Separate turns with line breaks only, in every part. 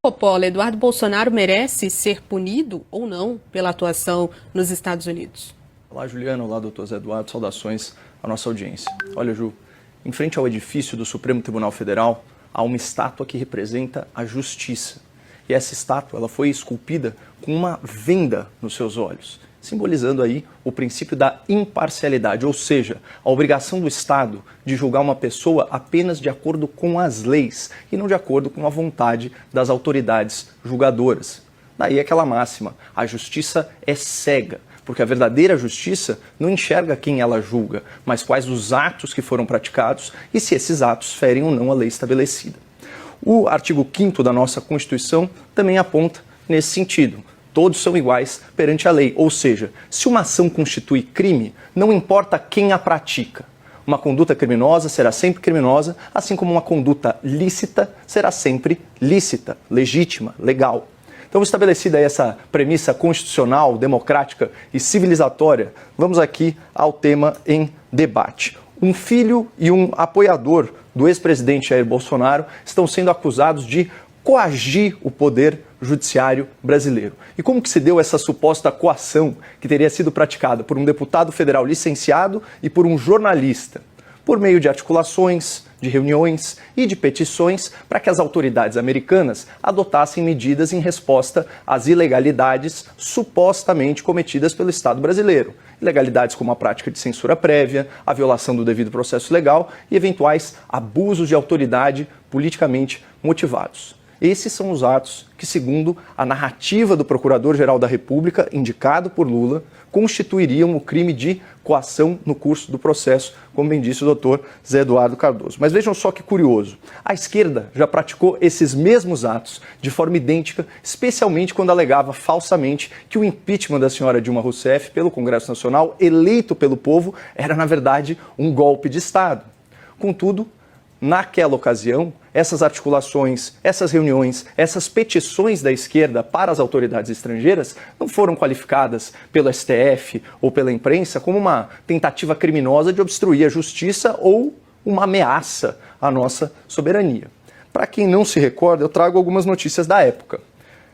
Coppola, Eduardo Bolsonaro merece ser punido ou não pela atuação nos Estados Unidos?
Olá, Juliana. Olá, doutor Zé Eduardo. Saudações à nossa audiência. Olha, Ju, em frente ao edifício do Supremo Tribunal Federal, há uma estátua que representa a justiça. E essa estátua ela foi esculpida com uma venda nos seus olhos, simbolizando aí o princípio da imparcialidade, ou seja, a obrigação do Estado de julgar uma pessoa apenas de acordo com as leis e não de acordo com a vontade das autoridades julgadoras. Daí aquela máxima, a justiça é cega, porque a verdadeira justiça não enxerga quem ela julga, mas quais os atos que foram praticados e se esses atos ferem ou não a lei estabelecida. O artigo 5º da nossa Constituição também aponta nesse sentido. Todos são iguais perante a lei, ou seja, se uma ação constitui crime, não importa quem a pratica. Uma conduta criminosa será sempre criminosa, assim como uma conduta lícita será sempre lícita, legítima, legal. Então, estabelecida essa premissa constitucional, democrática e civilizatória, vamos aqui ao tema em debate. Um filho e um apoiador do ex-presidente Jair Bolsonaro estão sendo acusados de coagir o poder judiciário brasileiro. E como que se deu essa suposta coação que teria sido praticada por um deputado federal licenciado e por um jornalista? Por meio de articulações, de reuniões e de petições para que as autoridades americanas adotassem medidas em resposta às ilegalidades supostamente cometidas pelo Estado brasileiro. Ilegalidades como a prática de censura prévia, a violação do devido processo legal e eventuais abusos de autoridade politicamente motivados. Esses são os atos que, segundo a narrativa do Procurador-Geral da República, indicado por Lula, constituiriam o crime de coação no curso do processo, como bem disse o doutor Zé Eduardo Cardoso. Mas vejam só que curioso, a esquerda já praticou esses mesmos atos de forma idêntica, especialmente quando alegava falsamente que o impeachment da senhora Dilma Rousseff pelo Congresso Nacional, eleito pelo povo, era, na verdade, um golpe de Estado. Contudo, naquela ocasião, essas articulações, essas reuniões, essas petições da esquerda para as autoridades estrangeiras não foram qualificadas pelo STF ou pela imprensa como uma tentativa criminosa de obstruir a justiça ou uma ameaça à nossa soberania. Para quem não se recorda, eu trago algumas notícias da época.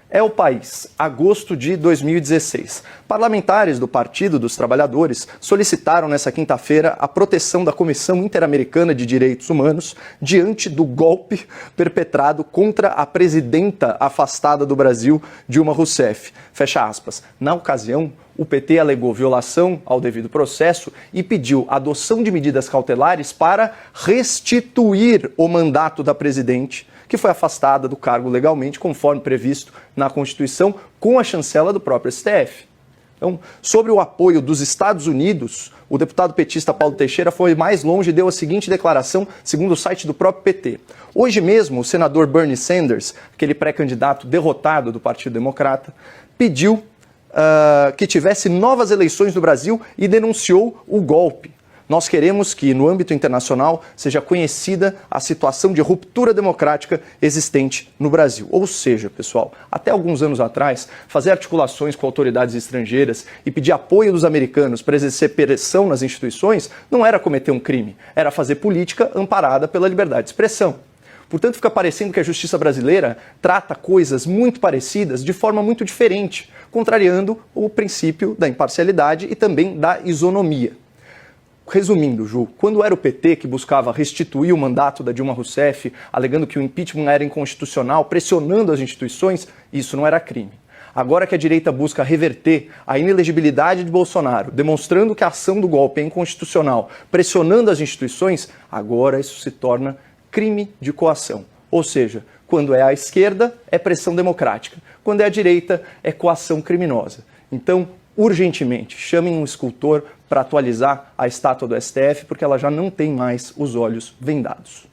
É o País, agosto de 2016. Parlamentares do Partido dos Trabalhadores solicitaram nessa quinta-feira a proteção da Comissão Interamericana de Direitos Humanos diante do golpe perpetrado contra a presidenta afastada do Brasil, Dilma Rousseff. Fecha aspas. Na ocasião, o PT alegou violação ao devido processo e pediu adoção de medidas cautelares para restituir o mandato da presidente, que foi afastada do cargo legalmente, conforme previsto na Constituição, com a chancela do próprio STF. Então, sobre o apoio dos Estados Unidos, o deputado petista Paulo Teixeira foi mais longe e deu a seguinte declaração, segundo o site do próprio PT. Hoje mesmo, o senador Bernie Sanders, aquele pré-candidato derrotado do Partido Democrata, pediu que tivesse novas eleições no Brasil e denunciou o golpe. Nós queremos que, no âmbito internacional, seja conhecida a situação de ruptura democrática existente no Brasil. Ou seja, pessoal, até alguns anos atrás, fazer articulações com autoridades estrangeiras e pedir apoio dos americanos para exercer pressão nas instituições não era cometer um crime, era fazer política amparada pela liberdade de expressão. Portanto, fica parecendo que a justiça brasileira trata coisas muito parecidas de forma muito diferente, contrariando o princípio da imparcialidade e também da isonomia. Resumindo, Ju, quando era o PT que buscava restituir o mandato da Dilma Rousseff, alegando que o impeachment era inconstitucional, pressionando as instituições, isso não era crime. Agora que a direita busca reverter a inelegibilidade de Bolsonaro, demonstrando que a ação do golpe é inconstitucional, pressionando as instituições, agora isso se torna crime de coação. Ou seja, quando é a esquerda, é pressão democrática. Quando é a direita, é coação criminosa. Então, urgentemente, chamem um escultor para atualizar a estátua do STF, porque ela já não tem mais os olhos vendados.